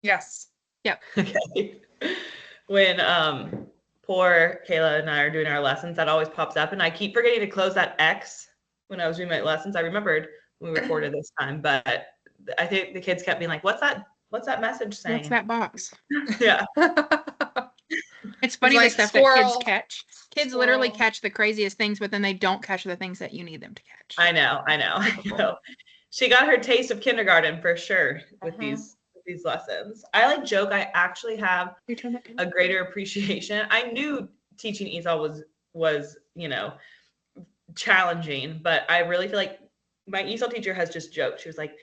Yes. Yep. Okay. When poor Kayla and I are doing our lessons, that always pops up, and I keep forgetting to close that X when I was doing my lessons. I remembered when we recorded this time, but I think the kids kept being like, "What's that? What's that message saying?" What's that box? Yeah. It's funny the like stuff that squirrel. kids catch. Kids literally catch the craziest things, but then they don't catch the things that you need them to catch. I know. She got her taste of kindergarten for sure with these lessons. I like joke. I actually have a greater appreciation. I knew teaching ESOL was challenging, but I really feel like my ESOL teacher has just joked. She was like,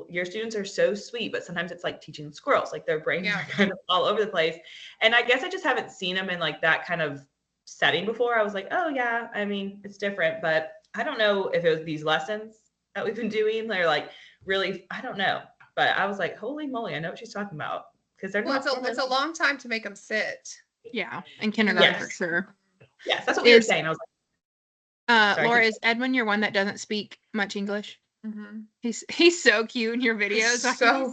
your students are so sweet, but sometimes it's like teaching squirrels, like their brains are kind of all over the place. And I guess I just haven't seen them in like that kind of setting before. I was like, oh yeah, I mean, it's different, but I don't know if it was these lessons that we've been doing. They're like really, I don't know. But I was like, holy moly, I know what she's talking about. Because they're not. It's a long time to make them sit. Yeah, in kindergarten for sure. Yes, that's what we were saying. I was like, Laura, is Edwin your one that doesn't speak much English? Mm-hmm. He's so cute in your videos. So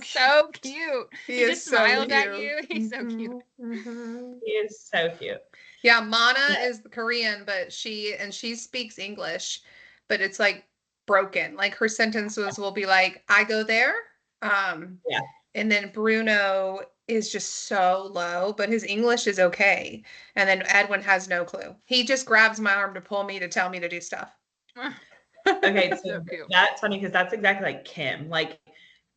cute. He just smiles at you. He's so cute. Mm-hmm. He is so cute. Yeah, Mana is Korean, but she speaks English, but it's like broken. Like her sentences will be like, "I go there." And then Bruno is just so low, but his English is okay. And then Edwin has no clue. He just grabs my arm to pull me to tell me to do stuff. Okay, so that's funny because that's exactly like Kim. Like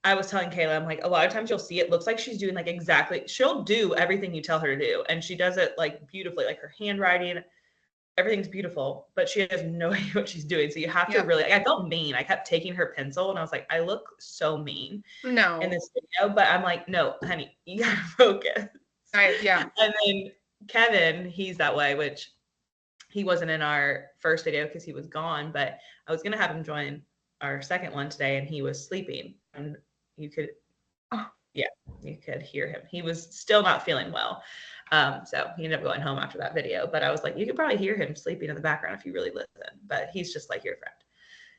I was telling Kayla, I'm like, a lot of times you'll see it looks like she's doing like exactly, she'll do everything you tell her to do. And she does it like beautifully, like her handwriting, everything's beautiful, but she has no idea what she's doing. So you have to really, like, I felt mean. I kept taking her pencil and I was like, I look so mean in this video, but I'm like, no, honey, you gotta focus. And then Kevin, he's that way, which he wasn't in our first video because he was gone, but I was going to have him join our second one today and he was sleeping and you could hear him. He was still not feeling well. So he ended up going home after that video, but I was like, you could probably hear him sleeping in the background if you really listen, but he's just like your friend.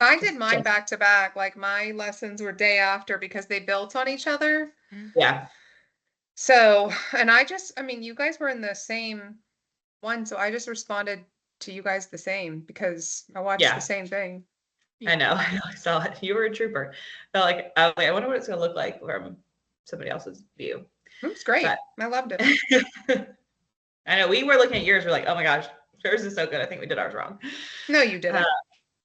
I did mine back to back. Like my lessons were day after because they built on each other. Yeah. So, and I mean, you guys were in the same one. So I just responded to you guys the same because I watched the same thing. I know. I saw it. You were a trooper. Felt like I wonder what it's going to look like from somebody else's view. It was great. But I loved it. I know. We were looking at yours. We're like, oh my gosh, yours is so good. I think we did ours wrong. No, you didn't.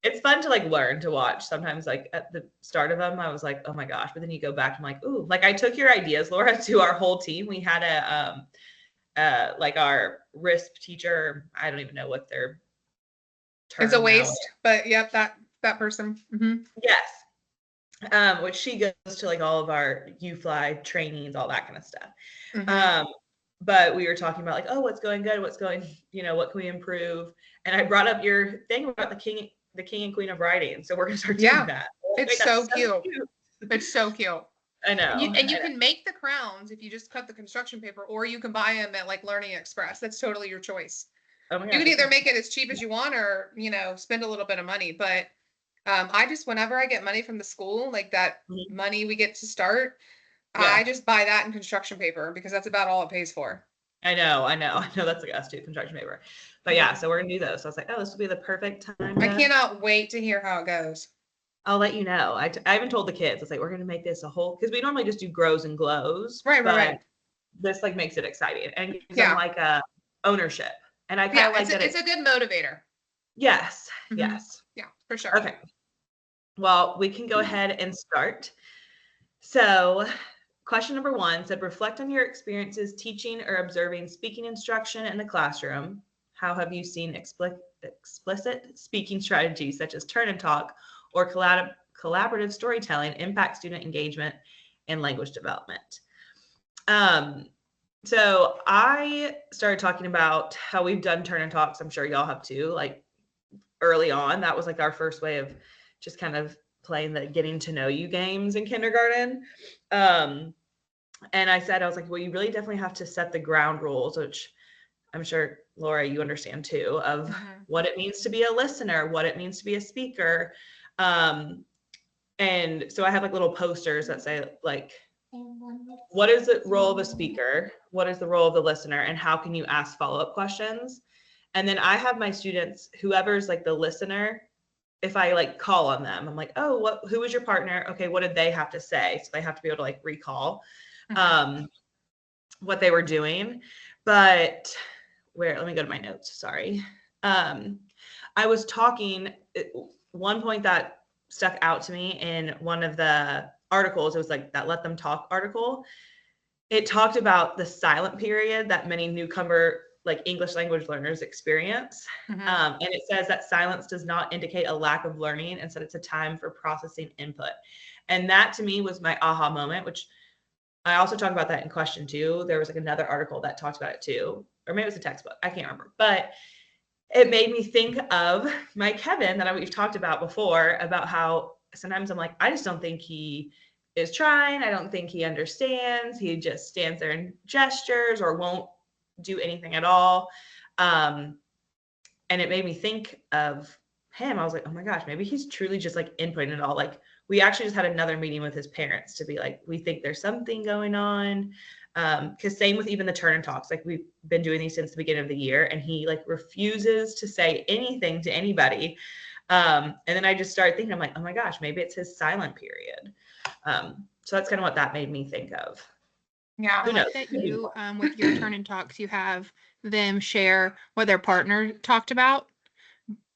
It's fun to like learn to watch. Sometimes like at the start of them, I was like, oh my gosh. But then you go back and I'm like, ooh, like I took your ideas, Laura, to our whole team. We had like our RISP teacher. I don't even know what their term is. It's a waste, but yep, that person. Mm-hmm. Yes. Which she goes to like all of our UFly trainings, all that kind of stuff. Mm-hmm. But we were talking about like, oh, what's going good? What's going, what can we improve? And I brought up your thing about the king and queen of writing. So we're going to start doing that. It's so cute. It's so cute. I know. You can make the crowns if you just cut the construction paper, or you can buy them at like Learning Express. That's totally your choice. Oh my gosh, you can either make it as cheap as you want or, spend a little bit of money. But I just, whenever I get money from the school, like that money we get to start, I just buy that in construction paper because that's about all it pays for. I know. That's like us too, construction paper. But yeah, so we're going to do those. So I was like, oh, this will be the perfect time. I cannot wait to hear how it goes. I'll let you know. I even told the kids, I was like, we're going to make this a whole, because we normally just do grows and glows. Right. This like makes it exciting and gives them like a ownership. And I kind of like that. It's a good motivator. Yes. Mm-hmm. Yes. Yeah, for sure. Okay. Well, we can go ahead and start. So question number 1 said, reflect on your experiences teaching or observing speaking instruction in the classroom. How have you seen explicit speaking strategies such as turn and talk or collaborative storytelling impact student engagement and language development? So I started talking about how we've done turn and talks. I'm sure y'all have too. Like early on, that was like our first way of just kind of playing the getting to know you games in kindergarten. And I was like, well, you really definitely have to set the ground rules, which I'm sure, Laura, you understand too, of what it means to be a listener, what it means to be a speaker. And so I have like little posters that say like, what is the role of a speaker? What is the role of the listener? And how can you ask follow-up questions? And then I have my students, whoever's like the listener, if I like call on them, I'm like, oh, who was your partner? Okay, what did they have to say? So they have to be able to like recall what they were doing. But let me go to my notes. Sorry. I was talking, one point that stuck out to me in one of the articles, it was like that Let Them Talk article. It talked about the silent period that many newcomer like English language learners experience. And it says that silence does not indicate a lack of learning. Instead, it's a time for processing input. And that to me was my aha moment, which I also talk about that in question 2. There was like another article that talked about it too, or maybe it was a textbook. I can't remember, but it made me think of my Kevin that we've talked about before, about how sometimes I'm like, I just don't think he is trying. I don't think he understands. He just stands there and gestures or won't do anything at all. And it made me think of him. I was like, oh my gosh, maybe he's truly just like inputting it all. Like we actually just had another meeting with his parents to be like, we think there's something going on. Because same with even the turn and talks, like we've been doing these since the beginning of the year, and he like refuses to say anything to anybody. And then I just started thinking, I'm like, oh my gosh, maybe it's his silent period. So that's kind of what that made me think of. Yeah, I like that you, with your turn and talks, you have them share what their partner talked about,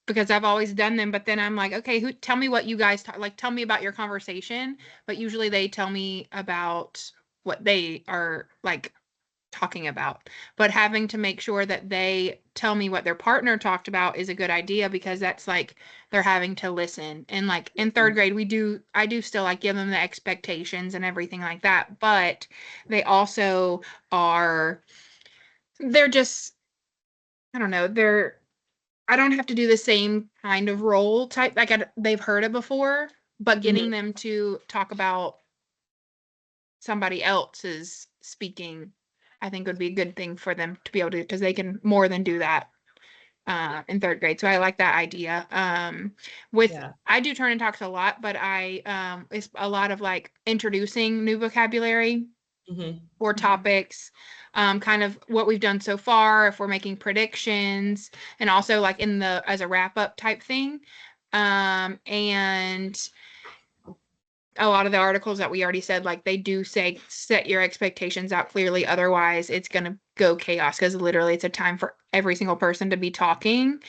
because I've always done them, but then I'm like, okay, tell me what you guys tell me about your conversation. But usually they tell me about what they are like talking about. But having to make sure that they tell me what their partner talked about is a good idea, because that's like they're having to listen. And like in 3rd grade, I do still like give them the expectations and everything like that, but they also they're just, I don't know, I don't have to do the same kind of role type. Like they've heard it before, but getting them to talk about somebody else's speaking, I think would be a good thing for them to be able to, because they can more than do that in 3rd grade. So I like that idea. I do turn and talks a lot, but it's a lot of like introducing new vocabulary or topics, kind of what we've done so far, if we're making predictions, and also like as a wrap up type thing. And a lot of the articles that we already said, like they do say, set your expectations out clearly. Otherwise it's going to go chaos, because literally it's a time for every single person to be talking,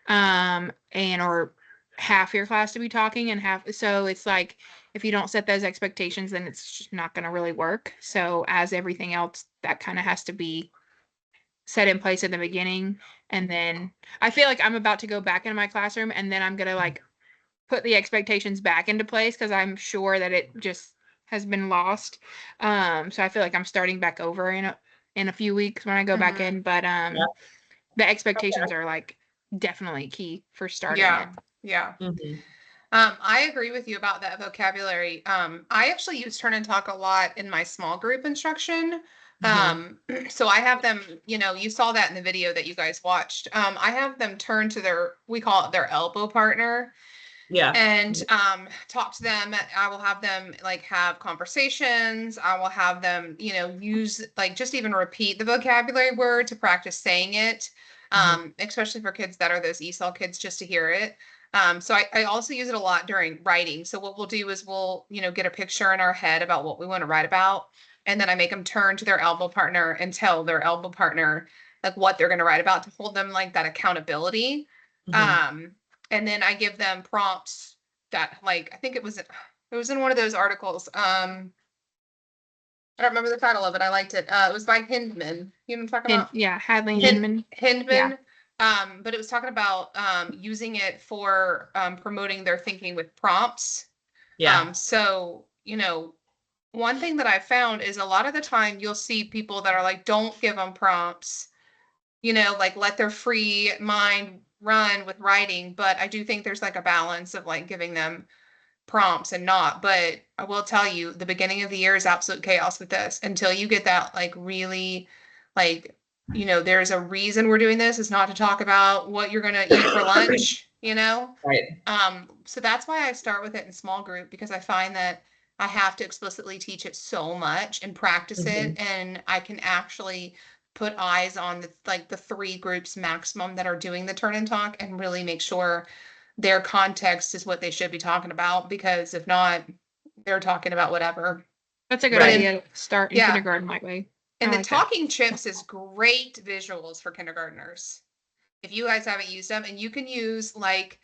or half your class to be talking and half. So it's like, if you don't set those expectations, then it's just not going to really work. So as everything else, that kind of has to be set in place at the beginning. And then I feel like I'm about to go back into my classroom, and then I'm going to like put the expectations back into place, because I'm sure that it just has been lost. So I feel like I'm starting back over in a few weeks when I go back in. But the expectations are like definitely key for starting it. Yeah. I agree with you about that vocabulary. I actually use turn and talk a lot in my small group instruction. So I have them, you saw that in the video that you guys watched. I have them turn to we call it their elbow partner. Yeah. And talk to them. I will have them like have conversations. I will have them, use like just even repeat the vocabulary word to practice saying it. Especially for kids that are those ESOL kids, just to hear it. So I also use it a lot during writing. So what we'll do is we'll, get a picture in our head about what we want to write about. And then I make them turn to their elbow partner and tell their elbow partner like what they're going to write about, to hold them like that accountability. And then I give them prompts that like, I think it was in one of those articles. I don't remember the title of it. I liked it. It was by Hindman. You know what I'm talking about? Yeah, Hadley Hindman. Hindman. Yeah. But it was talking about using it for promoting their thinking with prompts. Yeah. So, one thing that I found is a lot of the time you'll see people that are like, don't give them prompts, like let their free mind run with writing. But I do think there's like a balance of like giving them prompts and not. But I will tell you, the beginning of the year is absolute chaos with this until you get that like really like, there's a reason we're doing this. It's not to talk about what you're going to eat for lunch, Right. So that's why I start with it in small group, because I find that I have to explicitly teach it so much and practice it, and I can actually put eyes on the 3 groups maximum that are doing the turn and talk and really make sure their context is what they should be talking about, because if not, they're talking about whatever. That's a good Right. idea. Start in Yeah. kindergarten that way. And I the like that. talking chips is great visuals for kindergartners. If you guys haven't used them, and you can use like,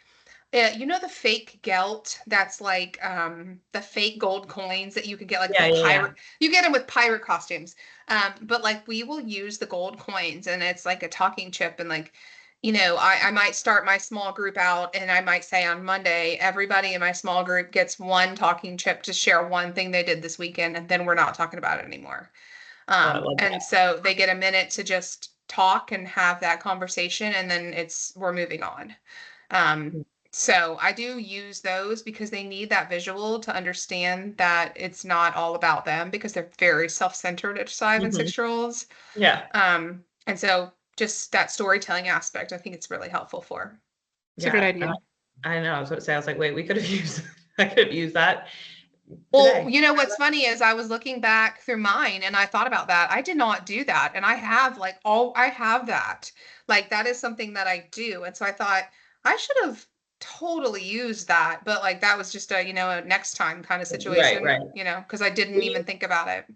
you know, the fake gelt, that's like the fake gold coins that you could get like Yeah, the yeah, pirate. You get them with pirate costumes. But like we will use the gold coins, and it's like a talking chip, and like, you know, I might start my small group out, and I might say on Monday, everybody in my small group gets 1 talking chip to share one thing they did this weekend, and then we're not talking about it anymore. I love And so they get a minute to just talk and have that conversation, and then we're moving on. So I do use those because they need that visual to understand that it's not all about them, because they're very self-centered at 5 and 6-year-olds. Yeah. And so just that storytelling aspect, I think it's really helpful for. It's a good idea. I know. I was going to say, I was like, wait, we could have used, I could have used that. Well, today. you know, what's funny is I was looking back through mine and I thought about that. I did not do that. And I have I have that. Like that is something that I do. And so I thought I should have totally used that. But like that was just a, you know, a next time kind of situation, Right. you know, because I didn't even think about it.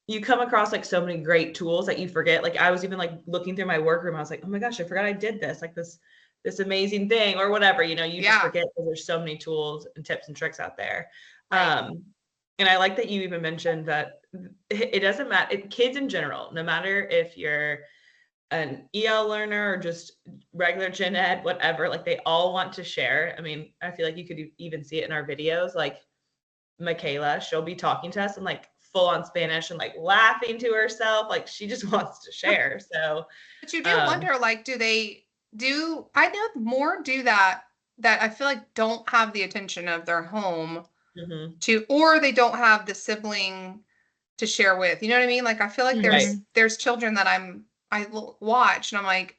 You come across like so many great tools that you forget. Like I was even like looking through my workroom. I was like, oh my gosh, I forgot I did this. Like this amazing thing or whatever, you know, you just forget because there's so many tools and tips and tricks out there. Right. And I like that you even mentioned that it doesn't matter, kids in general, no matter if you're an EL learner or just regular gen ed, whatever, like they all want to share. I mean, I feel like you could even see it in our videos. Like Michaela, she'll be talking to us and like full on Spanish and like laughing to herself. Like she just wants to share. So, but you do wonder, like, I know more do that I feel like don't have the attention of their home or they don't have the sibling to share with, you know what I mean? Like, I feel like there's children that I watch and I'm like,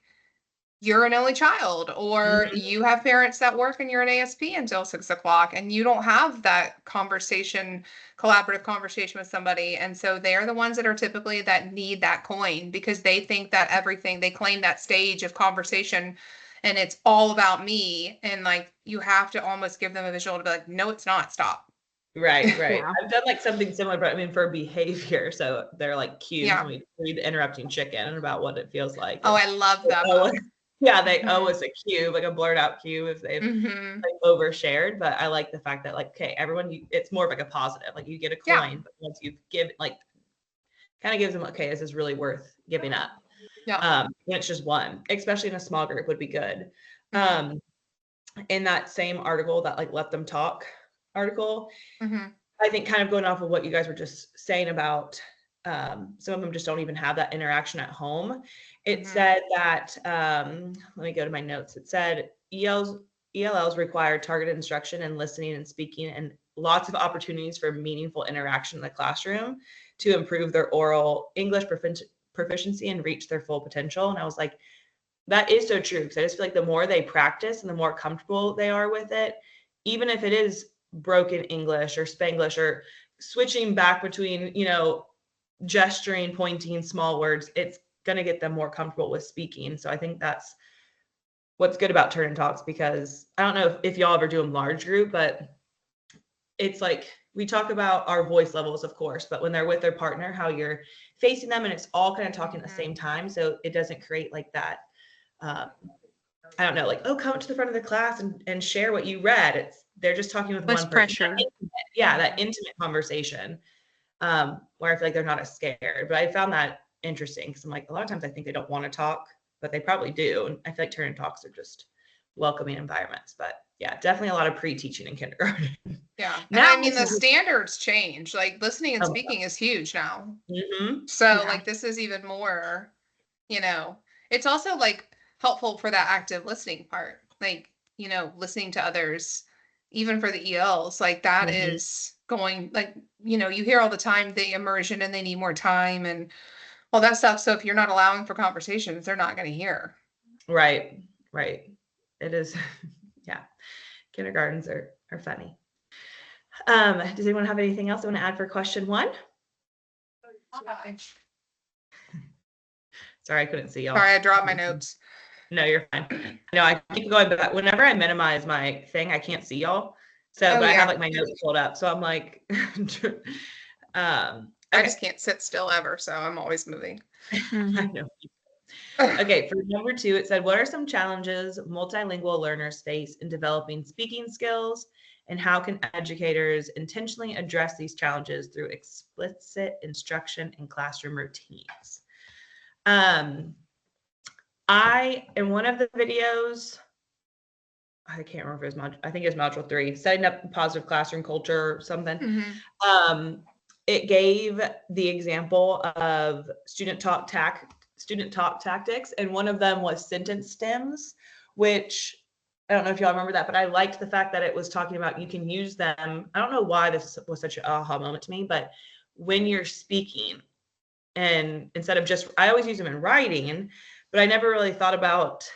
you're an only child, or you have parents that work and you're an ASP until 6 o'clock and you don't have that collaborative conversation with somebody. And so they're the ones that are typically that need that coin, because they think that they claim that stage of conversation and it's all about me. And like, you have to almost give them a visual to be like, no, it's not, stop. Right. I've done like something similar, but I mean for behavior. So they're like cubes and we read the Interrupting Chicken and about what it feels like. Oh, I love that book. Yeah, they owe us a cube, like a blurred out cube if they've like overshared. But I like the fact that like, okay, everyone, it's more of like a positive. Like you get a coin, but once you give, like, kind of gives them, okay, this is really worth giving up. Yeah. And it's just one, especially in a small group would be good. In that same article, that like Let Them Talk article, I think kind of going off of what you guys were just saying about some of them just don't even have that interaction at home. It said that, let me go to my notes. It said ELLs require targeted instruction and listening and speaking and lots of opportunities for meaningful interaction in the classroom to improve their oral English proficiency and reach their full potential. And I was like, that is so true. Because I just feel like the more they practice and the more comfortable they are with it, even if it is broken English or Spanglish or switching back between, you know, gesturing, pointing, small words, it's going to get them more comfortable with speaking. So I think that's what's good about Turn and Talks, because I don't know if y'all ever do them large group, but it's like we talk about our voice levels, of course, but when they're with their partner, how you're facing them and it's all kind of talking at the same time. So it doesn't create like that, I don't know, like, oh, come to the front of the class and share what you read. They're just talking with one person. That intimate conversation. Where I feel like they're not as scared. But I found that interesting because I'm like, a lot of times I think they don't want to talk, but they probably do. And I feel like Turn and Talks are just welcoming environments. But yeah, definitely a lot of pre-teaching in kindergarten. Yeah. Now, I mean, the standards change. Like listening and speaking is huge now. So like this is even more, you know, it's also like helpful for that active listening part. Like, you know, listening to others, even for the ELs, like that is going, like, you know, you hear all the time the immersion and they need more time and all that stuff. So if you're not allowing for conversations, they're not going to hear. Right. It is. Yeah. Kindergartens are funny. Does anyone have anything else they want to add for question 1? Sorry, I couldn't see y'all. Sorry, I dropped my notes. No, you're fine. No, I keep going, but whenever I minimize my thing, I can't see y'all. So, but I have like my notes pulled up. So I'm like, I just can't sit still ever. So I'm always moving. I know. Okay, for number 2, it said, what are some challenges multilingual learners face in developing speaking skills, and how can educators intentionally address these challenges through explicit instruction and classroom routines? In one of the videos, I can't remember if it was I think it was module 3, setting up positive classroom culture or something. Mm-hmm. It gave the example of student talk tactics, and one of them was sentence stems, which I don't know if y'all remember that, but I liked the fact that it was talking about you can use them. I don't know why this was such an aha moment to me, but when you're speaking, and instead of just, I always use them in writing, but I never really thought about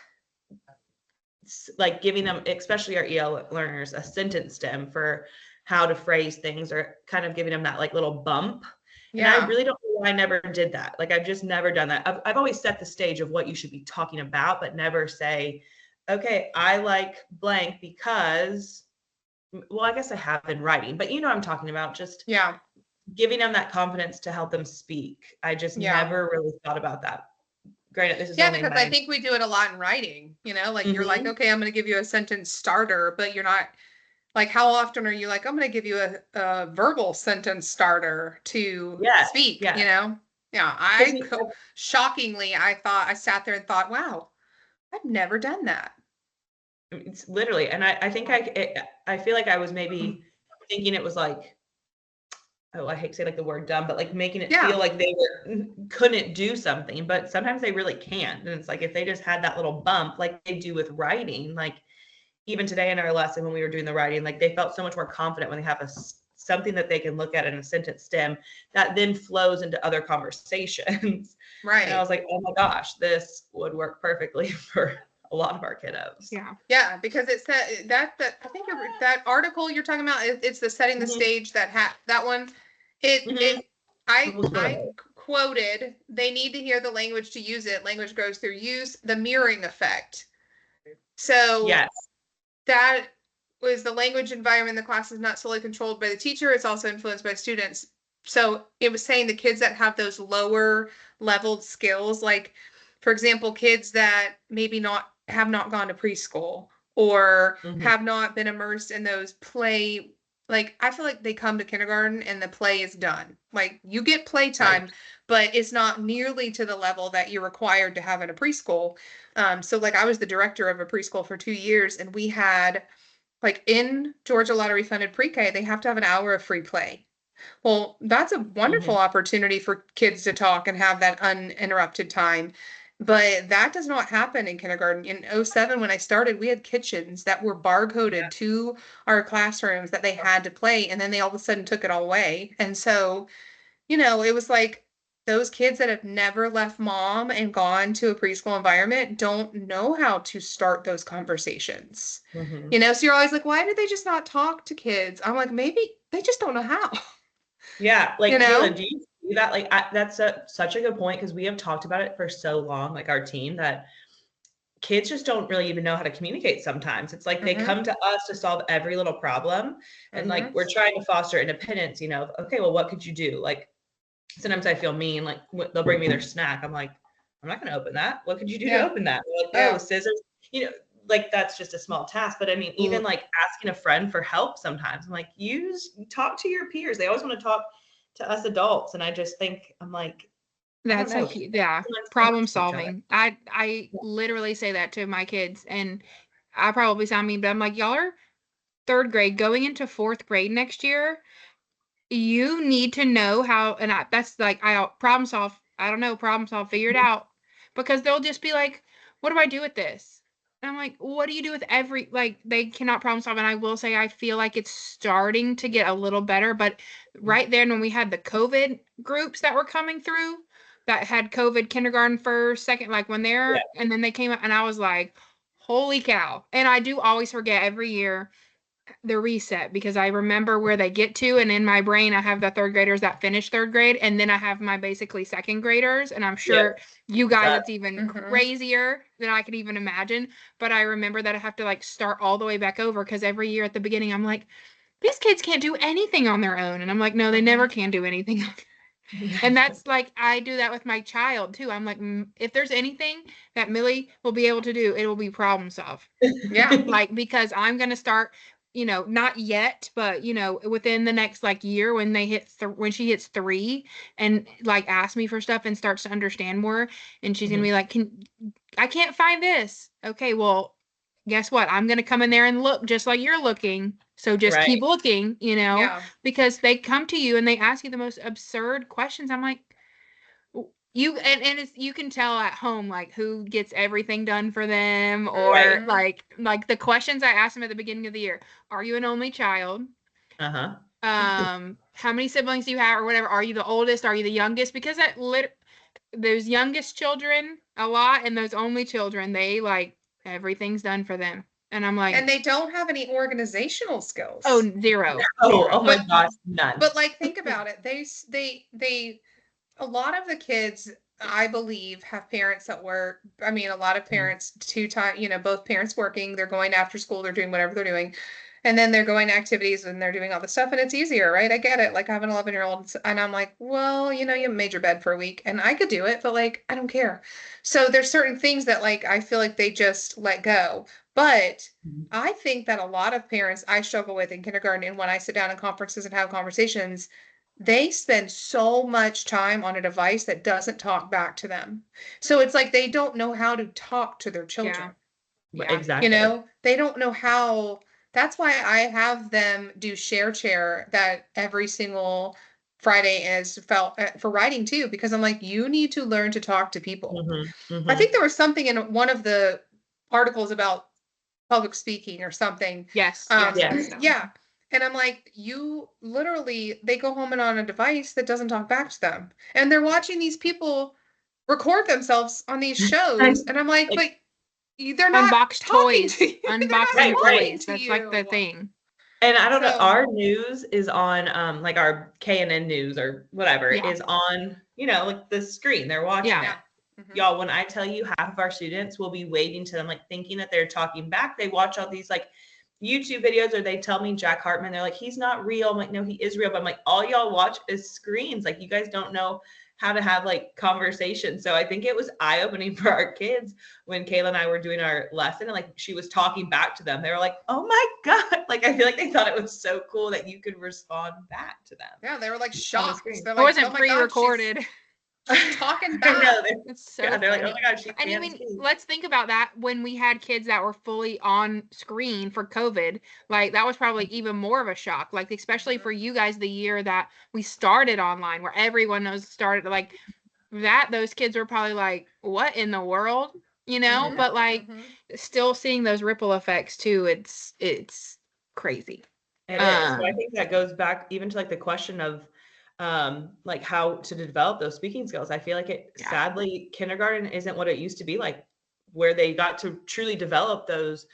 like giving them, especially our EL learners, a sentence stem for how to phrase things, or kind of giving them that like little bump. Yeah. And I really don't know why I never did that. Like, I've just never done that. I've always set the stage of what you should be talking about, but never say, okay, I like blank because, well, I guess I have in writing, but you know what I'm talking about. Just giving them that confidence to help them speak. I just never really thought about that. Granted, this is because I think we do it a lot in writing, you know, like you're like, okay, I'm going to give you a sentence starter, but you're not like, how often are you like, I'm going to give you a verbal sentence starter to speak, you know? Yeah. Shockingly, I sat there and thought, wow, I've never done that. It's literally, and I think I feel like I was maybe thinking it was like, oh, I hate to say like the word dumb, but like making it feel like they couldn't do something, but sometimes they really can. And it's like, if they just had that little bump, like they do with writing, like even today in our lesson, when we were doing the writing, like they felt so much more confident when they have something that they can look at in a sentence stem that then flows into other conversations. Right. And I was like, oh my gosh, this would work perfectly for a lot of our kiddos. Yeah, because it's that I think that article you're talking about, it's the setting the stage that one. I quoted, they need to hear the language to use it. Language grows through use, the mirroring effect. So that was the language environment in the class is not solely controlled by the teacher. It's also influenced by students. So it was saying the kids that have those lower leveled skills, like, for example, kids that maybe have not gone to preschool or have not been immersed in those play. Like, I feel like they come to kindergarten and the play is done. Like, you get playtime, but it's not nearly to the level that you're required to have in a preschool. So like, I was the director of a preschool for 2 years, and we had, like, in Georgia Lottery funded pre-K, they have to have an hour of free play. Well, that's a wonderful opportunity for kids to talk and have that uninterrupted time. But that does not happen in kindergarten. In 2007, when I started, we had kitchens that were barcoded to our classrooms that they had to play, and then they all of a sudden took it all away. And so, you know, it was like those kids that have never left mom and gone to a preschool environment don't know how to start those conversations. You know, so you're always like, why do they just not talk to kids? I'm like, maybe they just don't know how. Yeah, like, you know? Kayla, do you see that? Like, that's such a good point, because we have talked about it for so long, like our team, that kids just don't really even know how to communicate sometimes. It's like they come to us to solve every little problem, and like we're trying to foster independence, you know. Okay, well, what could you do? Like, sometimes I feel mean, like they'll bring me their snack. I'm like, I'm not going to open that. What could you do to open that? Like, oh, scissors. You know, like that's just a small task. But I mean, even like asking a friend for help sometimes, I'm like, talk to your peers. They always want to talk to us adults. And I just think, I'm like, that's like, problem solving. I literally say that to my kids, and I probably sound mean, but I'm like, y'all are 3rd grade going into 4th grade next year. You need to know how, and that's like, problem solve. I don't know, problem solve, figure it out. Because they'll just be like, what do I do with this? And I'm like, what do you do with like, they cannot problem solve. And I will say, I feel like it's starting to get a little better. But right there, when we had the COVID groups that were coming through, that had COVID kindergarten, 1st, 2nd, like when and then they came up, and I was like, holy cow. And I do always forget every year. the reset, because I remember where they get to, and in my brain I have the third graders that finish third grade, and then I have my basically second graders, and I'm sure you guys it's even crazier than I could even imagine. But I remember that I have to like start all the way back over, because every year at the beginning I'm like, these kids can't do anything on their own, and I'm like, no, they never can do anything. And that's like, I do that with my child too. I'm like, if there's anything that Millie will be able to do, it will be problem solve. Yeah. Like, because I'm going to start, not yet, but, within the next like year when they hit, when she hits 3 and like ask me for stuff and starts to understand more. And she's going to be like, I can't find this. Okay, well, guess what? I'm going to come in there and look just like you're looking. So just keep looking, because they come to you and they ask you the most absurd questions. I'm like, and it's, you can tell at home, like who gets everything done for them, or like the questions I asked them at the beginning of the year. Are you an only child? How many siblings do you have, or whatever? Are you the oldest? Are you the youngest? Because those youngest children a lot, and those only children, they like everything's done for them. And I'm like, and they don't have any organizational skills. Oh, zero. Oh my gosh, none. But like, think about it. They a lot of the kids, I believe, have parents that work. I mean, a lot of parents, both parents working, they're going after school, they're doing whatever they're doing. And then they're going to activities and they're doing all this stuff, and it's easier, right? I get it. Like, I have an 11-year-old, and I'm like, well, you made your bed for a week, and I could do it, but like, I don't care. So there's certain things that like, I feel like they just let go. But I think that a lot of parents I struggle with in kindergarten, and when I sit down in conferences and have conversations, they spend so much time on a device that doesn't talk back to them. So it's like they don't know how to talk to their children. Yeah. Exactly. They don't know how. That's why I have them do share chair that every single Friday is for writing too, because I'm like, you need to learn to talk to people. I think there was something in one of the articles about public speaking or something. Yes. Yeah. And I'm like, they go home and on a device that doesn't talk back to them. And they're watching these people record themselves on these shows. And I'm like, but they're not unboxed toys. Unboxing toys. That's like the thing. And I don't know, our news is on like our KNN news or whatever is on, like the screen. They're watching it. Y'all, when I tell you half of our students will be waving to them, like thinking that they're talking back, they watch all these like YouTube videos, or they tell me Jack Hartman, they're like, he's not real. I'm like, no, he is real. But I'm like, all y'all watch is screens. Like, you guys don't know how to have like conversations. So I think it was eye-opening for our kids when Kayla and I were doing our lesson, and like she was talking back to them. They were like, oh my God. Like, I feel like they thought it was so cool that you could respond back to them. Yeah, they were like shocked. It wasn't pre-recorded. She's talking back. It's so they're like, oh my God, and I mean, let's think about that. When we had kids that were fully on screen for COVID, like that was probably even more of a shock. Like, especially for you guys, the year that we started online, where everyone started like that. Those kids were probably like, what in the world? But like still seeing those ripple effects too. It's crazy. It is. So I think that goes back even to like the question of like how to develop those speaking skills. I feel like sadly, kindergarten isn't what it used to be like, where they got to truly develop those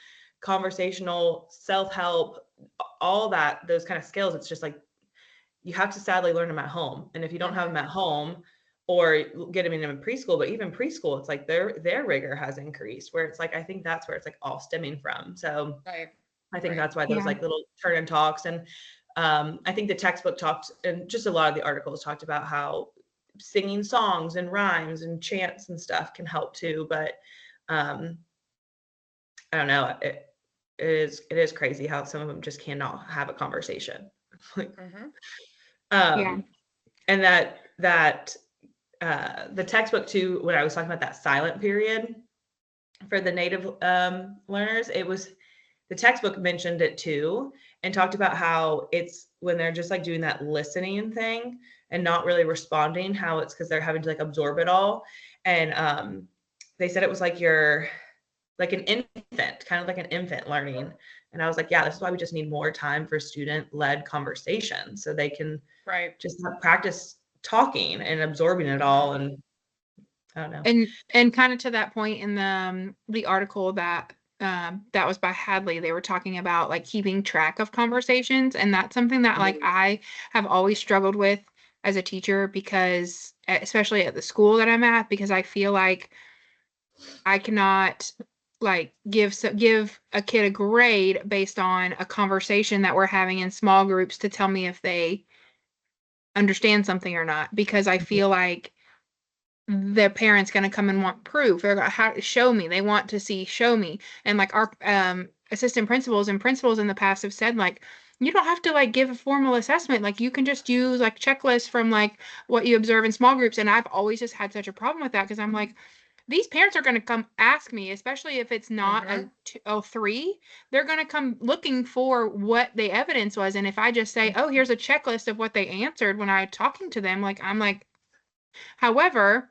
conversational, self-help, all that, those kind of skills. It's just like, you have to sadly learn them at home. And if you don't have them at home, or get them in preschool, but even preschool, it's like their rigor has increased, where it's like, I think that's where it's like all stemming from. So I think that's why those like little turn and talks, and I think the textbook talked, and just a lot of the articles talked about how singing songs and rhymes and chants and stuff can help too. But I don't know. It is crazy how some of them just cannot have a conversation. And that the textbook too, when I was talking about that silent period for the native learners, the textbook mentioned it too, and talked about how it's when they're just like doing that listening thing and not really responding, how it's because they're having to like absorb it all. And they said it was like you're like an infant, kind of like an infant learning. And I was like, yeah, this is why we just need more time for student-led conversation, so they can just practice talking and absorbing it all. And I don't know. And kind of to that point in the article that that was by Hadley. They were talking about like keeping track of conversations, and that's something that like I have always struggled with as a teacher, because especially at the school that I'm at, because I feel like I cannot like give a kid a grade based on a conversation that we're having in small groups to tell me if they understand something or not, because I feel like the parent's going to come and want proof. They're going to show me. They want to see, show me. And like our assistant principals and principals in the past have said, like, you don't have to like give a formal assessment. Like you can just use like checklists from like what you observe in small groups. And I've always just had such a problem with that, because I'm like, these parents are going to come ask me, especially if it's not a 3, they're going to come looking for what the evidence was. And if I just say, oh, here's a checklist of what they answered when I talking to them, like, I'm like, however,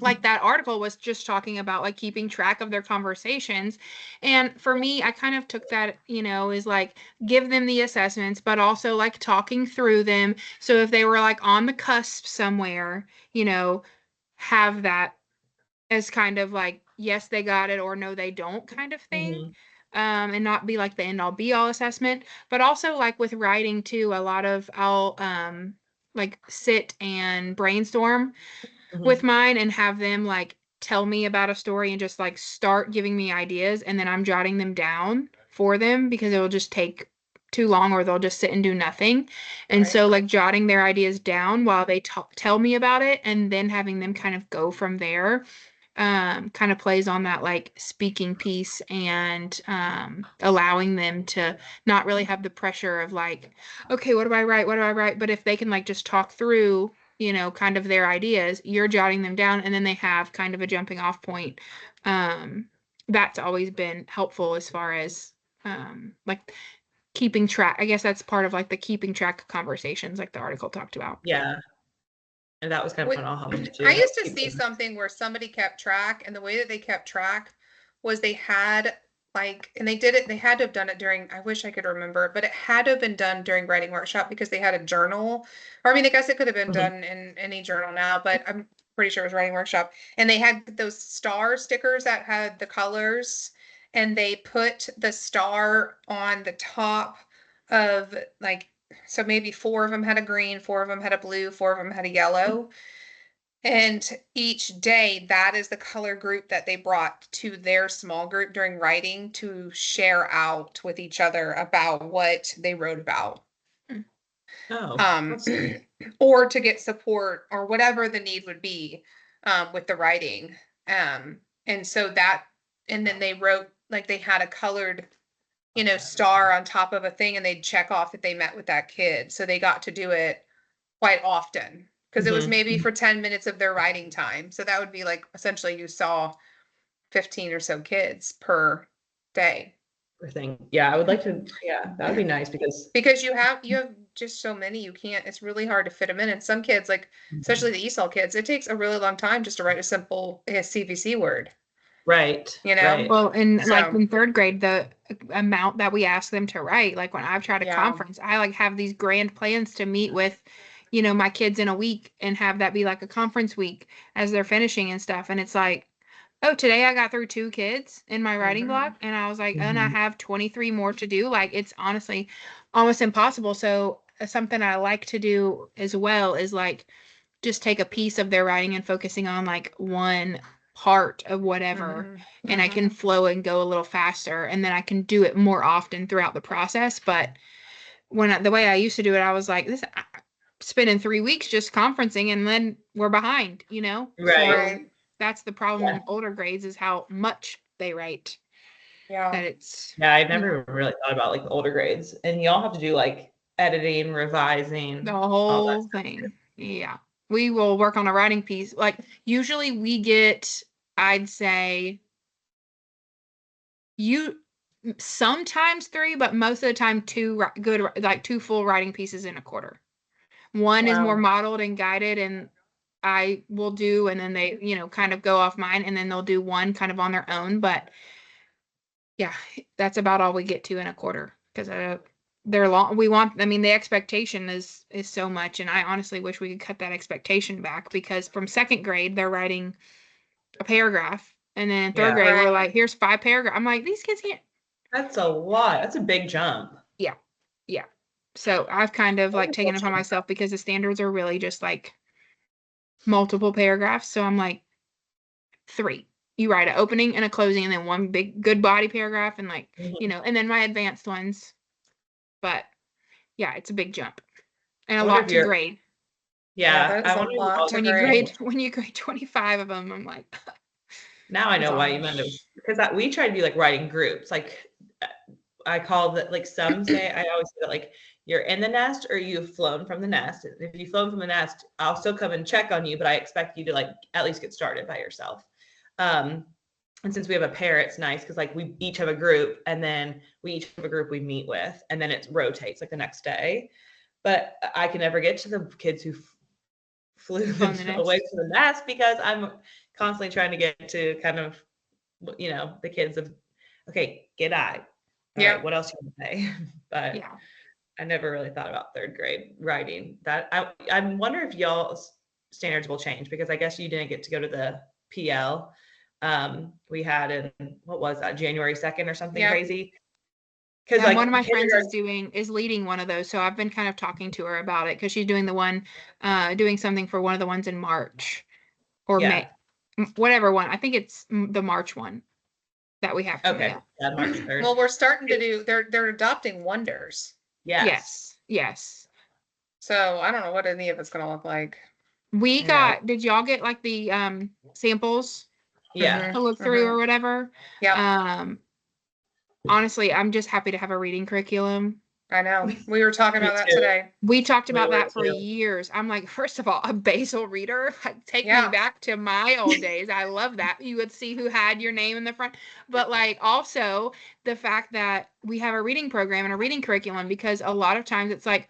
like that article was just talking about like keeping track of their conversations. And for me, I kind of took that, is like give them the assessments, but also like talking through them. So if they were like on the cusp somewhere, have that as kind of like, yes, they got it, or no, they don't kind of thing. And not be like the end all be all assessment. But also like with writing too, a lot of I'll like sit and brainstorm with mine and have them like tell me about a story and just like start giving me ideas, and then I'm jotting them down for them, because it will just take too long, or they'll just sit and do nothing. And so like jotting their ideas down while they tell me about it, and then having them kind of go from there, kind of plays on that like speaking piece, and allowing them to not really have the pressure of like, okay, what do I write? But if they can like just talk through, kind of their ideas, you're jotting them down, and then they have kind of a jumping off point. That's always been helpful as far as like keeping track. I guess that's part of like the keeping track of conversations, like the article talked about. Yeah. And that was kind of an aha moment too. I used to see something where somebody kept track, and the way that they kept track was they had like, and they had to have done it during, I wish I could remember, but it had to have been done during writing workshop, because they had a journal. Or I mean, I guess it could have been done in any journal now, but I'm pretty sure it was writing workshop. And they had those star stickers that had the colors, and they put the star on the top of like, so maybe 4 of them had a green, 4 of them had a blue, 4 of them had a yellow. And each day, that is the color group that they brought to their small group during writing to share out with each other about what they wrote about. Or to get support, or whatever the need would be with the writing. And so that, and then they wrote, like they had a colored, star on top of a thing, and they'd check off that they met with that kid. So they got to do it quite often, because it was maybe for 10 minutes of their writing time. So that would be like, essentially you saw 15 or so kids per day. Thing. Yeah, I would like to, that would be nice, because you have just so many, you can't, it's really hard to fit them in. And some kids, like especially the ESOL kids, it takes a really long time just to write a simple CVC word. Right. Right. Well, and like in 3rd grade, the amount that we ask them to write, like when I've tried a conference, I like have these grand plans to meet with, my kids in a week, and have that be like a conference week as they're finishing and stuff. And it's like, oh, today I got through 2 kids in my writing block, and I was like, and I have 23 more to do. Like, it's honestly almost impossible. So something I like to do as well is like just take a piece of their writing and focusing on like one part of whatever, and I can flow and go a little faster, and then I can do it more often throughout the process. But the way I used to do it, I was like, spending 3 weeks just conferencing, and then we're behind, Right. So that's the problem in older grades, is how much they write. I've never really thought about like the older grades, and y'all have to do like editing, revising, the whole thing. Yeah, we will work on a writing piece. Like usually we get, I'd say, sometimes 3, but most of the time 2 good, like 2 full writing pieces in a quarter. One is more modeled and guided, and I will do, and then they, kind of go off mine, and then they'll do one kind of on their own. But yeah, that's about all we get to in a quarter, because they're long. The expectation is so much, and I honestly wish we could cut that expectation back, because from 2nd grade, they're writing a paragraph And then in third grade, we're like, here's 5 paragraphs. I'm like, these kids can't. That's a lot. That's a big jump. Yeah. So I've kind of like taken it upon myself because the standards are really just like multiple paragraphs. So I'm like, 3. You write an opening and a closing and then one big good body paragraph and like, and then my advanced ones. But yeah, it's a big jump and a lot to grade. Yeah, I wonder when you grade 25 of them, I'm like. Now I know why you meant it, because we try to do like writing groups. Like I call that, like some say, I always say that like you're in the nest or you've flown from the nest. If you've flown from the nest, I'll still come and check on you, but I expect you to like at least get started by yourself. And since we have a pair, it's nice because like we each have a group and then we each have a group we meet with and then it rotates like the next day. But I can never get to the kids who flew away from the nest because I'm constantly trying to get to kind of, the kids of, okay, get I. All right, what else you want to say? But I never really thought about third grade writing. That I wonder if y'all's standards will change because I guess you didn't get to go to the PL. We had in, what was that, January 2nd or something crazy? Because like one of my friends is leading one of those, so I've been kind of talking to her about it because she's doing the one, doing something for one of the ones in March or May, whatever one. I think it's the March one that we have. Okay, March 3rd. Well, we're starting to do. They're adopting Wonders. Yes. So I don't know what any of it's gonna look like. We got. Did y'all get like the samples? Yeah. To look through or whatever. Yeah. Honestly, I'm just happy to have a reading curriculum. I know. We were talking about that today. We talked about that for years. I'm like, first of all, a basal reader, take me back to my old days. I love that. You would see who had your name in the front. But like also the fact that we have a reading program and a reading curriculum, because a lot of times it's like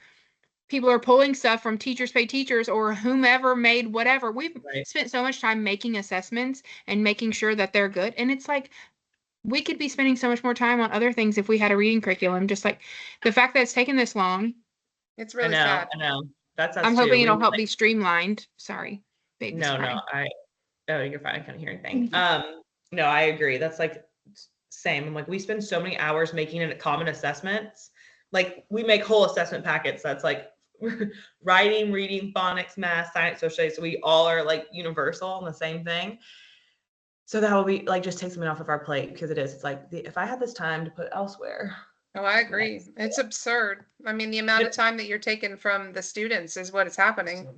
people are pulling stuff from Teachers Pay Teachers or whomever made whatever. We've spent so much time making assessments and making sure that they're good. And it's like, we could be spending so much more time on other things if we had a reading curriculum. Just like the fact that it's taken this long. It's really sad. I know. That's us I'm hoping it'll help be streamlined. Sorry. No, you're fine. I couldn't hear anything. No, I agree. That's like same. I'm like, we spend so many hours making it common assessments. Like we make whole assessment packets. That's like writing, reading, phonics, math, science, social studies. So we all are like universal and the same thing. So that will be like, just take something off of our plate because it's like, if I had this time to put elsewhere. Oh, I agree. It's absurd. I mean, the amount of time that you're taking from the students is what is happening.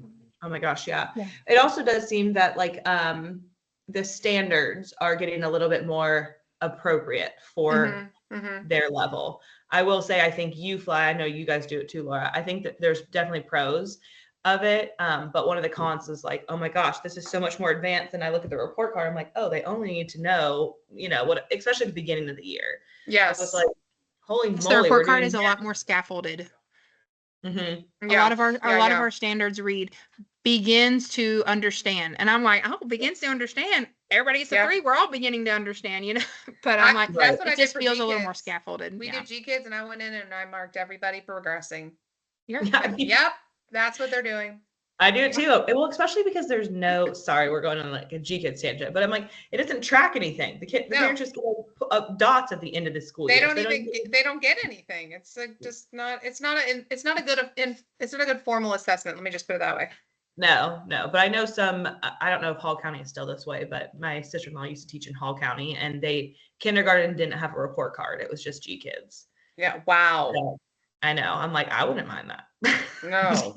Oh my gosh. Yeah. It also does seem that like, the standards are getting a little bit more appropriate for their level. I will say, I think I know you guys do it too, Laura. I think that there's definitely pros of it. But one of the cons is like, oh my gosh, this is so much more advanced. And I look at the report card, I'm like, oh, they only need to know, what, especially at the beginning of the year. Yes. I was like, holy moly. The report card is a lot more scaffolded. A lot of our standards read begins to understand. And I'm like, oh, begins to understand. Everybody's a 3. We're all beginning to understand, But I'm like, it just feels a little more scaffolded. We did G-Kids and I went in and I marked everybody progressing. Yep. That's what they're doing. I do too. Well, especially because there's sorry, we're going on like a G-Kids tangent, but I'm like, it doesn't track anything. The parents just put up dots at the end of the school year. They don't get anything. It's like just not. It's not a good formal assessment. Let me just put it that way. No, but I know I don't know if Hall County is still this way, but my sister-in-law used to teach in Hall County and kindergarten didn't have a report card. It was just G-Kids. Yeah. Wow. So, I know. I'm like, I wouldn't mind that. No.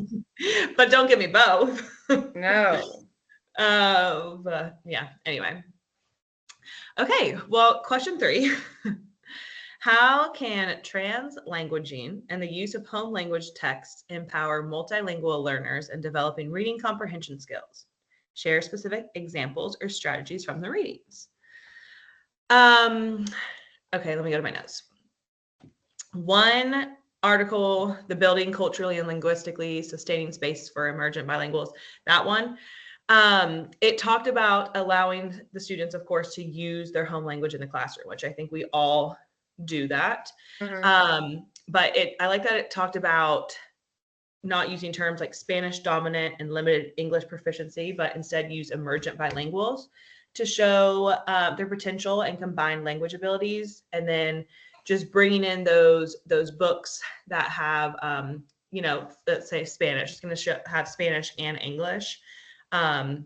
But don't give me both. No. But yeah, anyway. Okay, well, question 3. How can translanguaging and the use of home language texts empower multilingual learners in developing reading comprehension skills? Share specific examples or strategies from the readings. Okay, let me go to my notes. One article, The Building Culturally and Linguistically Sustaining Space for Emergent Bilinguals, that one, it talked about allowing the students, of course, to use their home language in the classroom, which I think we all do that. But I like that it talked about not using terms like Spanish dominant and limited English proficiency, but instead use emergent bilinguals, to show their potential and combined language abilities, and then just bringing in those books that have let's say Spanish. It's going to have Spanish and English, and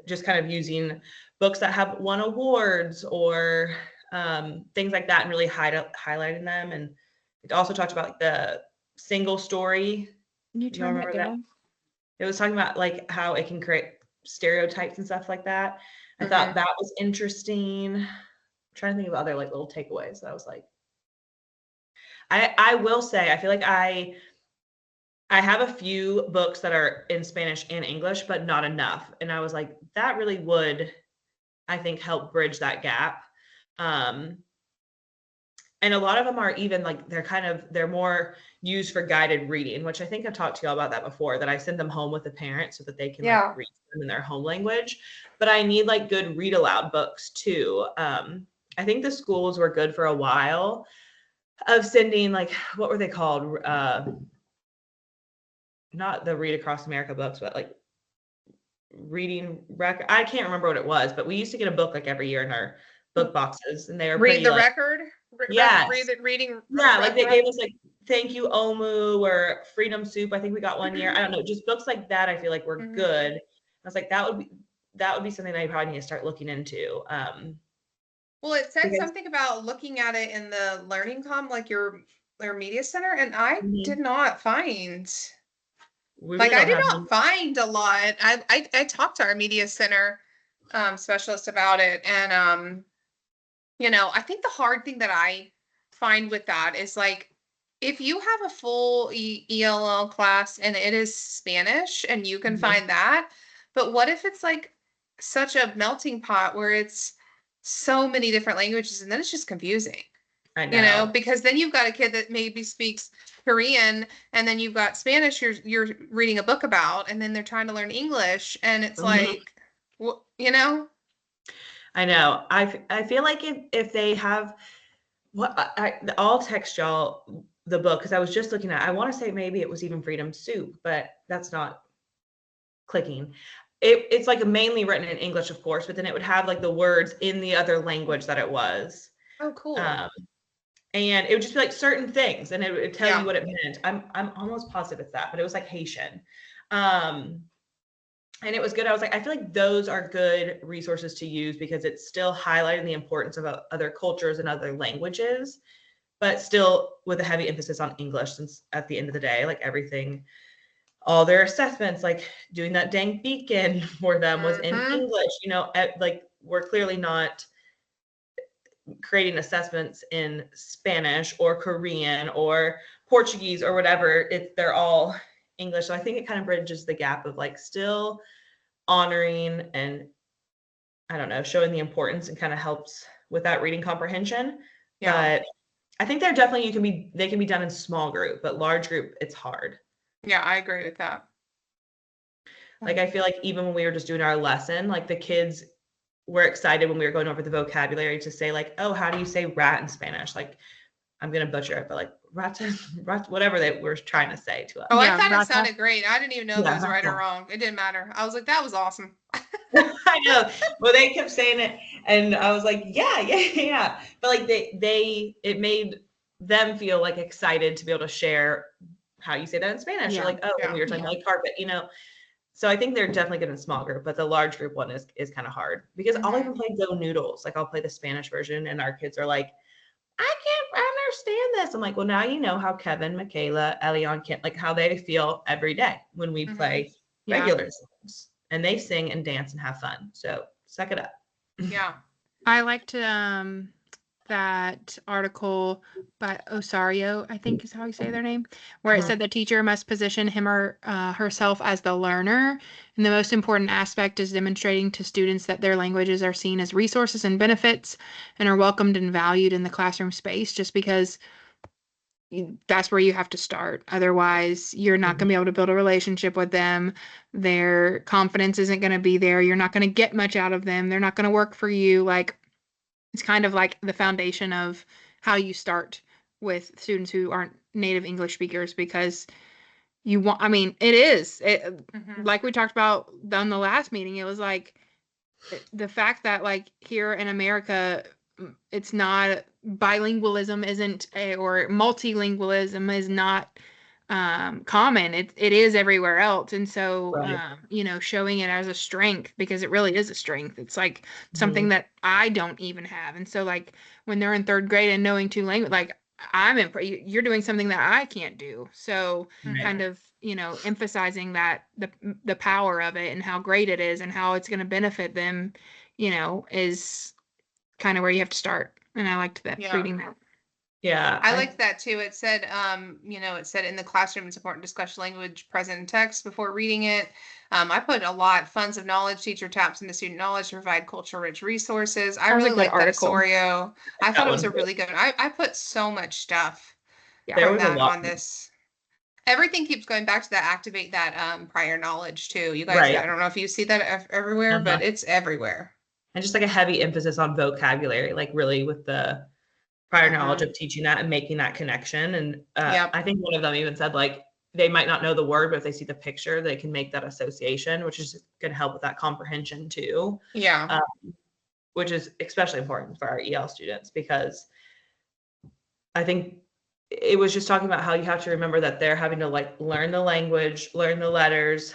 just kind of using books that have won awards or things like that, and really highlighting them. And it also talked about the single story. You turn that down? It was talking about like how it can create stereotypes and stuff like that. I thought that was interesting. I'm trying to think of other like little takeaways that I was like, I will say, I feel like I have a few books that are in Spanish and English, but not enough. And I was like, that really would, I think, help bridge that gap. And a lot of them are even like, they're more used for guided reading, which I think I've talked to y'all about that before, that I send them home with the parents so that they can like read them in their home language. But I need like good read aloud books too. I think the schools were good for a while of sending like, what were they called? Not the Read Across America books, but like reading record. I can't remember what it was, but we used to get a book like every year in our book boxes, and they were Read the like, record. Yeah, reading. Yeah, like they gave us like Thank You Omu or Freedom Soup. I think we got one year. I don't know, just books like that. I feel like were good. I was like, that would be something that I probably need to start looking into. Well, it said something about looking at it in the learning like your media center, and I did not find. I did not find a lot. I talked to our media center specialist about it, and I think the hard thing that I find with that is like, if you have a full ELL class and it is Spanish and you can find that, but what if it's like such a melting pot where it's so many different languages, and then it's just confusing. I know. Because then you've got a kid that maybe speaks Korean, and then you've got Spanish you're reading a book about, and then they're trying to learn English, and it's like, I know. I feel like if they have I'll text y'all the book, because I was just looking at, I want to say maybe it was even Freedom Soup, but that's not clicking. It's like mainly written in English, of course, but then it would have like the words in the other language that it was. Oh, cool. And it would just be like certain things, and it would tell you what it meant. I'm almost positive it's that, but it was like Haitian. And it was good. I was like, I feel like those are good resources to use, because it's still highlighting the importance of other cultures and other languages, but still with a heavy emphasis on English, since at the end of the day, like everything, all their assessments, like doing that dang beacon for them was in English. Like we're clearly not creating assessments in Spanish or Korean or Portuguese or whatever. They're all English. So I think it kind of bridges the gap of like still honoring and, I don't know, showing the importance, and kind of helps with that reading comprehension. But I think they're definitely, they can be done in small group, but large group, it's hard. Yeah, I agree with that. Like, I feel like even when we were just doing our lesson, like the kids were excited when we were going over the vocabulary to say like, oh, how do you say rat in Spanish? Like, I'm going to butcher it, but like rat, whatever they were trying to say to us. Oh, I thought it sounded great. I didn't even know if it was right or wrong. It didn't matter. I was like, that was awesome. I know. Well, they kept saying it, and I was like, yeah. But like it made them feel like excited to be able to share how you say that in Spanish. Or like, oh, when we were talking like carpet, So I think they're definitely good in small group, but the large group one is kind of hard, because I'll even play Go Noodles. Like I'll play the Spanish version, and our kids are like, I can't understand this. I'm like, well, now you know how Kevin, Michaela, Elion can't, like how they feel every day when we play regular songs, and they sing and dance and have fun. So suck it up. Yeah. I liked that article by Osario, I think is how you say their name, where it said the teacher must position him or herself as the learner. And the most important aspect is demonstrating to students that their languages are seen as resources and benefits and are welcomed and valued in the classroom space, just because that's where you have to start. Otherwise, you're not going to be able to build a relationship with them. Their confidence isn't going to be there. You're not going to get much out of them. They're not going to work for you. Like, it's kind of like the foundation of how you start with students who aren't native English speakers, because it is like we talked about on the last meeting. It was like, the fact that like here in America, it's not bilingualism isn't or multilingualism is not common. It is everywhere else, and so Right. showing it as a strength, because it really is a strength. It's like something that I don't even have, and so like when they're in third grade and knowing two language, like you're doing something that I can't do. So kind of emphasizing that the power of it and how great it is and how it's going to benefit them, is kind of where you have to start. And I liked that reading that. Yeah. I liked that too. It said, it said in the classroom, it's important to discuss language present in text before reading it. I put a lot, funds of knowledge, teacher taps into student knowledge to provide culture-rich resources. I really like that Osorio. I thought it was a really good, I put so much stuff from that on this. Everything keeps going back to that, activate that prior knowledge too. You guys, I don't know if you see that everywhere, but it's everywhere. And just like a heavy emphasis on vocabulary, like really with the prior knowledge of teaching that and making that connection. And I think one of them even said like they might not know the word, but if they see the picture, they can make that association, which is going to help with that comprehension too. Yeah. Which is especially important for our EL students, because I think it was just talking about how you have to remember that they're having to like learn the language, learn the letters,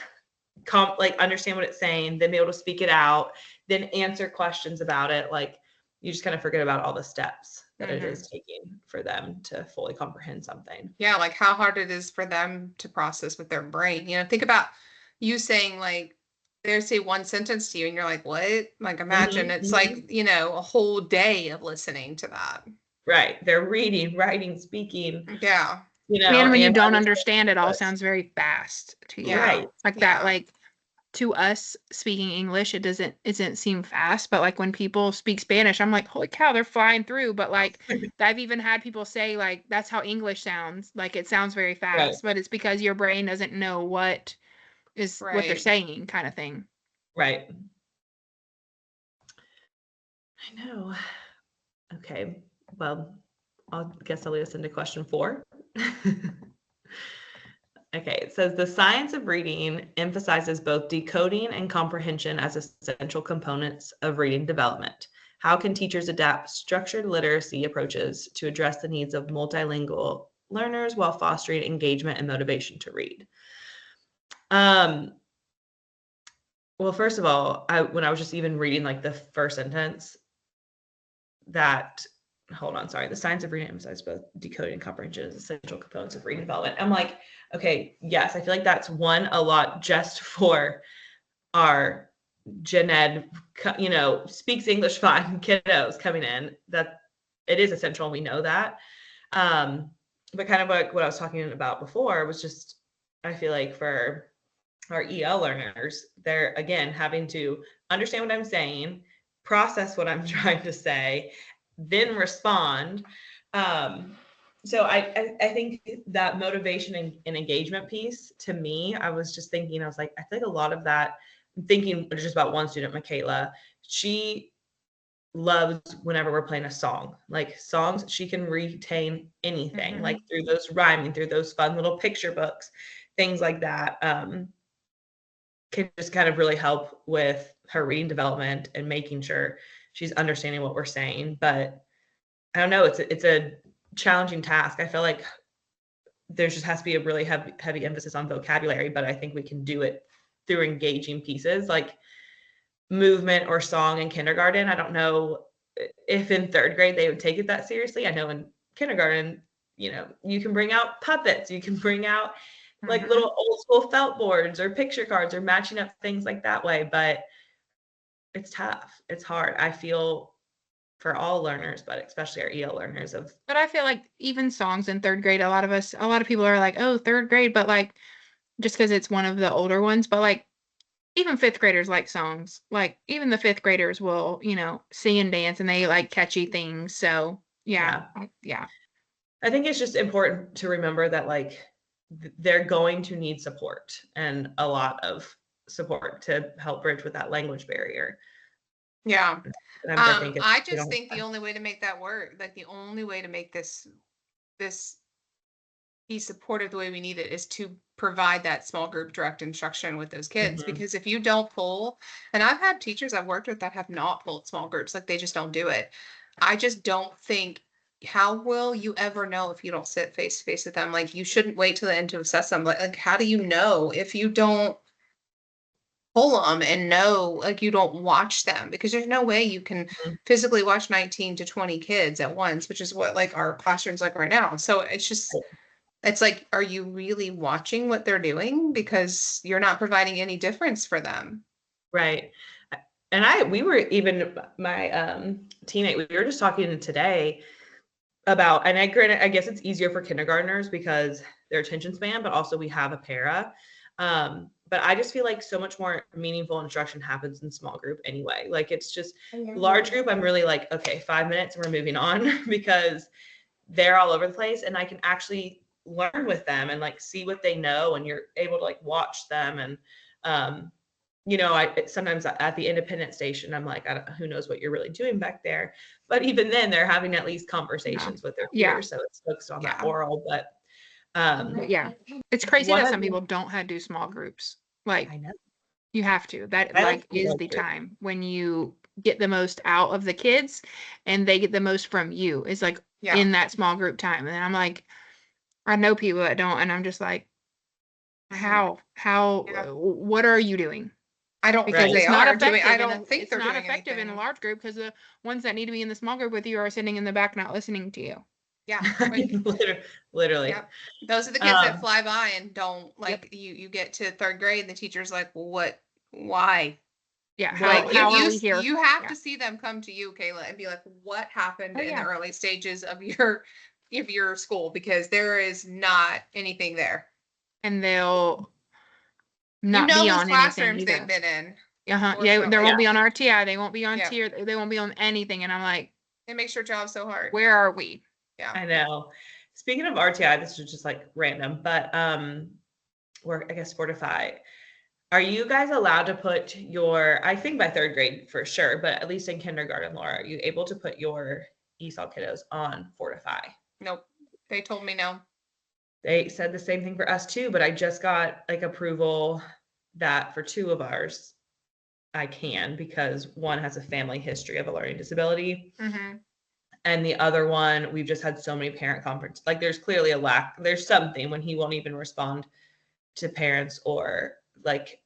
like understand what it's saying, then be able to speak it out, then answer questions about it. Like you just kind of forget about all the steps that it is taking for them to fully comprehend something. Yeah, like how hard it is for them to process with their brain. Think about you saying like, they say one sentence to you and you're like, what? Like imagine it's like, a whole day of listening to that. Right. They're reading, writing, speaking. Yeah. And when you don't understand, it all sounds very fast to you. Right. Like that, like to us speaking English, it doesn't seem fast, but like when people speak Spanish, I'm like, holy cow, they're flying through. But like I've even had people say like that's how English sounds. Like it sounds very fast, but it's because your brain doesn't know what is what they're saying, kind of thing. Right. I know. Okay. Well, I guess I'll lead us into question 4. Okay, it says the science of reading emphasizes both decoding and comprehension as essential components of reading development. How can teachers adapt structured literacy approaches to address the needs of multilingual learners while fostering engagement and motivation to read? Well, first of all, when I was just even reading like the first sentence, the science of reading emphasizes both decoding and comprehension as essential components of reading development. I'm like, okay, yes, I feel like that's a lot just for our gen ed, speaks English fine kiddos coming in, that it is essential. And we know that. But kind of like what I was talking about before was just, I feel like for our EL learners, they're again having to understand what I'm saying, process what I'm trying to say, then respond. So I think that motivation and engagement piece, to me, I was just thinking, I was like, I think a lot of that, I'm thinking just about one student, Michaela, she loves whenever we're playing a song, like songs, she can retain anything, like through those rhyming, through those fun little picture books, things like that, can just kind of really help with her reading development and making sure she's understanding what we're saying. But I don't know, it's a challenging task. I feel like there just has to be a really heavy emphasis on vocabulary, but I think we can do it through engaging pieces like movement or song in kindergarten. I don't know if in third grade they would take it that seriously. I know in kindergarten, you can bring out puppets, you can bring out like little old school felt boards or picture cards or matching up things like that way, but it's tough. It's hard. I feel for all learners, but especially our EL learners But I feel like even songs in third grade, a lot of people are like, oh, third grade, but like just because it's one of the older ones, but like even fifth graders like songs. Like even the fifth graders will, sing and dance and they like catchy things. So yeah. I think it's just important to remember that like they're going to need support, and a lot of support to help bridge with that language barrier. Yeah. I just think the only way to make that work, like the only way to make this be supported the way we need it, is to provide that small group direct instruction with those kids. Mhm. Because if you don't pull, and I've had teachers I've worked with that have not pulled small groups, like they just don't do it. I just don't think, how will you ever know if you don't sit face to face with them? Like, you shouldn't wait till the end to assess them. Like how do you know if you don't pull them and know, like, you don't watch them? Because there's no way you can Mhm. physically watch 19 to 20 kids at once, which is what like our classrooms like right now. So it's just, it's like, are you really watching what they're doing? Because you're not providing any difference for them. Right. And we were even my teammate, we were just talking today about, and I guess it's easier for kindergartners because their attention span, but also we have a para. But I just feel like so much more meaningful instruction happens in small group anyway. Like it's just large group, I'm really like, okay, 5 minutes and we're moving on because they're all over the place and I can actually learn with them and like see what they know, and you're able to like watch them. And I sometimes at the independent station, I'm like, who knows what you're really doing back there. But even then they're having at least conversations with their Yeah. peers, so it's focused on that Yeah. oral. But Yeah, it's crazy one that of some the- people don't have do small groups. Like, I know. you have to. That I like like is small the group. time when you get the most out of the kids and they get the most from you. Is like Yeah. in that small group time. And I'm like, I know people that don't, and I'm just like, how Yeah. what are you doing? I don't Because think it's they not are effective. doing, I don't think it's they're not doing effective in a anything. large group because the ones that need to be in the small group with you are sitting in the back not listening to you. Yeah. Like, Literally. yep. Those are the kids that Um, fly by and don't like, you get to third grade and the teacher's like, well, why? Yeah, Like how are we here? you have Yeah. to see them come to you, Kayla, and be like, what happened Oh, in the yeah. early stages of your school? Because there is not anything there. And they'll You not know be whose on anything classrooms they've either. been in. Yeah, they Fortunately. won't be on RTI. They won't be on Yeah. tier. They won't be on anything. And I'm like, It makes your job so hard. where are we? Yeah. I know. Speaking of RTI, this is just like random, but I guess Fortify. Are you guys allowed to put your, I think by third grade for sure, but at least in kindergarten, Laura, are you able to put your ESOL kiddos on Fortify? Nope. They told me no. They said the same thing for us too, but I just got like approval that for 2 of ours, I can, because one has a family history of a learning disability. Mm-hmm. And the other one, we've just had so many parent conferences. Like there's clearly a lack, there's something when he won't even respond to parents, or like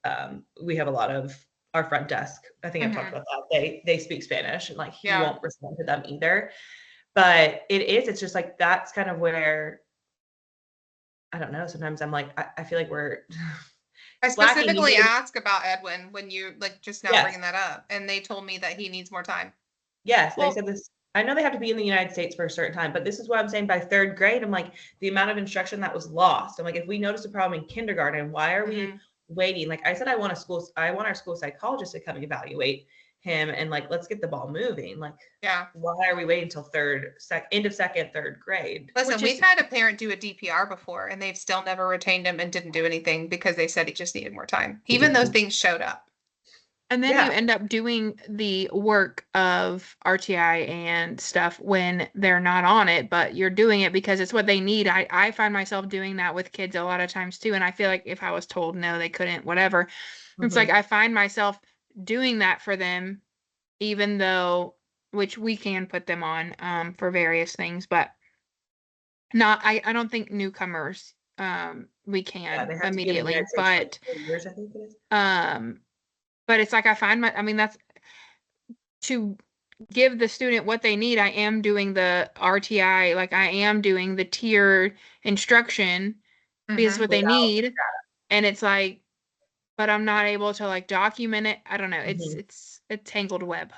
we have a lot of our front desk. I think I've talked about that. They speak Spanish and like he won't respond to them either. But it's just like that's kind of where, I don't know. Sometimes I'm like, I feel like we're I slacking specifically even- asked about Edwin when you like just now Yes. bringing that up, and they told me that he needs more time. Yes, Well- they said this. I know they have to be in the United States for a certain time, but this is what I'm saying. By third grade, I'm like, the amount of instruction that was lost. I'm like, if we notice a problem in kindergarten, why are we waiting? Like I said, I want our school psychologist to come evaluate him and like, let's get the ball moving. Like, Yeah. why are we waiting until end of second, third grade? Listen, we've had a parent do a DPR before and they've still never retained him and didn't do anything because they said he just needed more time, even though things showed up. And then Yeah. you end up doing the work of RTI and stuff when they're not on it, but you're doing it because it's what they need. I find myself doing that with kids a lot of times too. And I feel like if I was told no, they couldn't, whatever. It's like I find myself doing that for them, even though, which we can put them on for various things, but not, I don't think newcomers we can they have to be in the immediately, United States for, like, but 4 years, I think it is. but it's like I mean, that's to give the student what they need. I am doing the RTI, like I am doing the tier instruction because it's what they need. And it's like, but I'm not able to like document it. I don't know. It's a tangled web.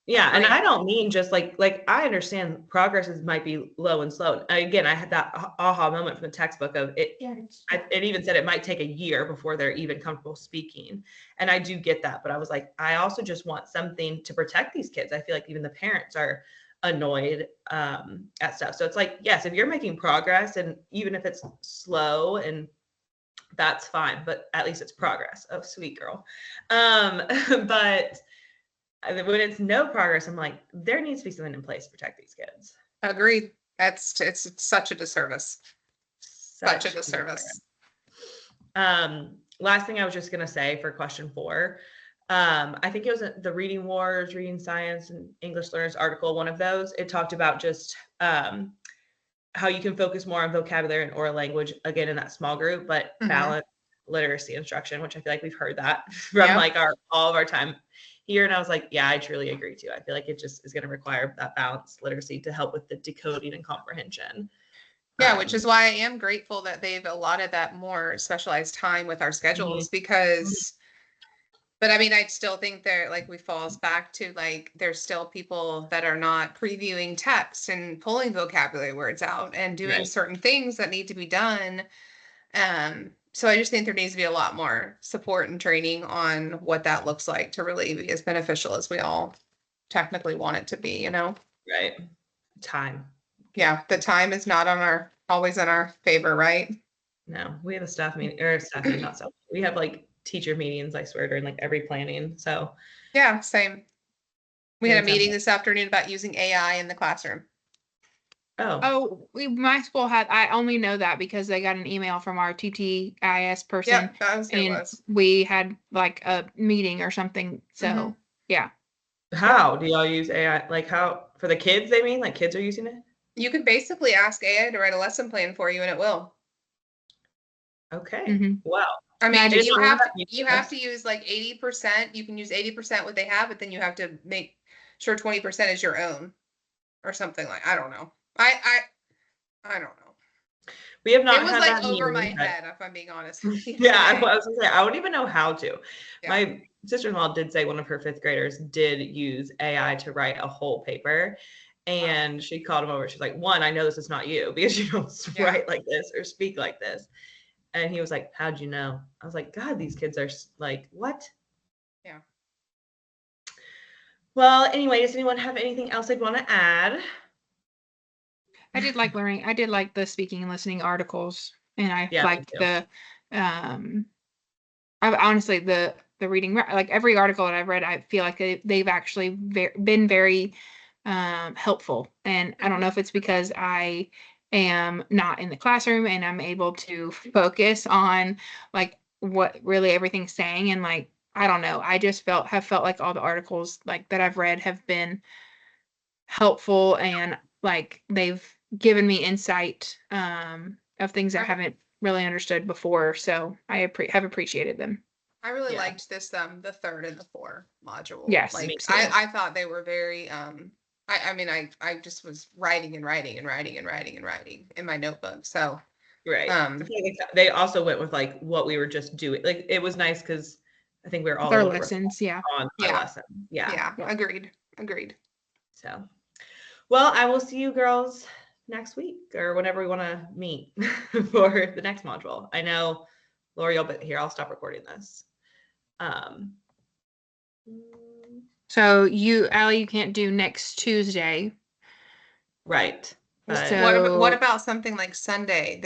Yeah, and Right. I don't mean just like I understand progresses might be low and slow. Again, I had that aha moment from the textbook of it. It even said it might take a year before they're even comfortable speaking, and I do get that. But I was like, I also just want something to protect these kids. I feel like even the parents are annoyed at stuff. So it's like, yes, if you're making progress, and even if it's slow, and that's fine, but at least it's progress. Oh, sweet girl. But when it's no progress, I'm like, there needs to be something in place to protect these kids. Agreed. It's such a disservice. Such a disservice. Last thing I was just going to say for question 4, I think it was the Reading Wars, Reading Science, and English Learners article. One of those, it talked about just how you can focus more on vocabulary and oral language, again, in that small group, but balance literacy instruction, which I feel like we've heard that from like all of our time here. And I was like, yeah, I truly agree too. I feel like it just is going to require that balanced literacy to help with the decoding and comprehension. Yeah, which is why I am grateful that they've allotted that more specialized time with our schedules because, but I mean, I still think there, like, we falls back to like, there's still people that are not previewing text and pulling vocabulary words out and doing certain things that need to be done. So I just think there needs to be a lot more support and training on what that looks like to really be as beneficial as we all technically want it to be, you know? Right. Time. Yeah, the time is not always in our favor, right? No, we have a staff meeting, or staff meeting, not staff. We have like teacher meetings, I swear, during like every planning. So yeah, same. We had a meeting this afternoon about using AI in the classroom. My school had, I only know that because they got an email from our TTIS person. And we had like a meeting or something. So yeah. How do y'all use AI? Like how, for the kids, they mean like kids are using it? You can basically ask AI to write a lesson plan for you and it will. Okay. Wow. I mean, you have to use like 80%. You can use 80% what they have, but then you have to make sure 20% is your own or something like, I don't know. I don't know. We have not. It was like over my head, if I'm being honest. Yeah, I was gonna say I wouldn't even know how to. Yeah. My sister-in-law did say one of her 5th graders did use AI to write a whole paper, and she called him over. She's like, "One, I know this is not you because you don't write like this or speak like this." And he was like, "How'd you know?" I was like, "God, these kids are like, what?" Yeah. Well, anyway, does anyone have anything else they'd want to add? I did like learning. I did like the speaking and listening articles, and I liked the, honestly the reading. Like every article that I've read, I feel like they've actually been very helpful. And I don't know if it's because I am not in the classroom and I'm able to focus on like what really everything's saying, and like I don't know. I just have felt like all the articles like that I've read have been helpful, and like they've given me insight of things I haven't really understood before. So I have appreciated them. I really liked this, the 3rd and the 4th module. Yes. Like I thought they were very, I mean, I just was writing and writing and writing and writing and writing in my notebook. So, they also went with like what we were just doing. Like it was nice because I think we were all our lessons. On our lesson. Yeah. Agreed. So, well, I will see you girls next week or whenever we want to meet for the next module. I know Lori, you'll be here. I'll stop recording this. So Allie, you can't do next Tuesday. Right. So what about something like this Sunday?